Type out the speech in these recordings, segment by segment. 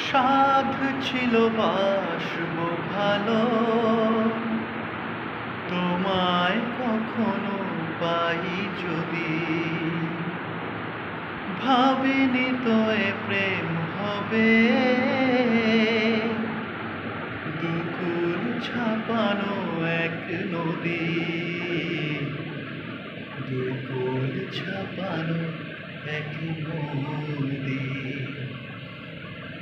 সাধ ছিল বাসব ভালো, তোমায় কখনো পাই যদি। ভাবিনি তো এ প্রেম হবে, দুকুল ছাপানো এক নদী, দুকুল ছাপানো এক নদী।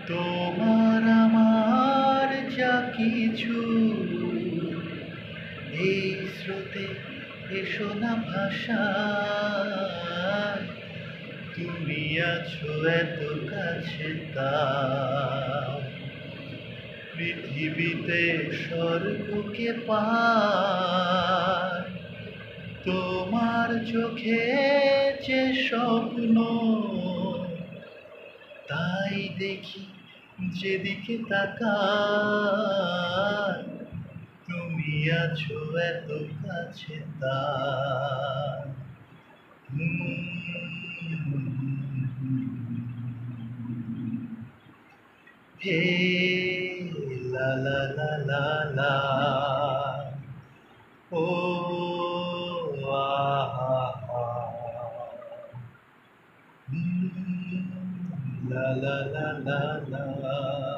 তোমার আমার যা কিছু এই স্রোতে এসো না ভাষায়, তুমি আছো এত কাছে তাও পৃথিবীতে স্বর্গকে পায়। তোমার চোখে যে স্বপ্ন তাই দেখি যেদিকে তাকাই, তুমি আছো এত কাছে তাই। হে লা লা লা লা লা, ও আহা হা, লা লা লা লা লা।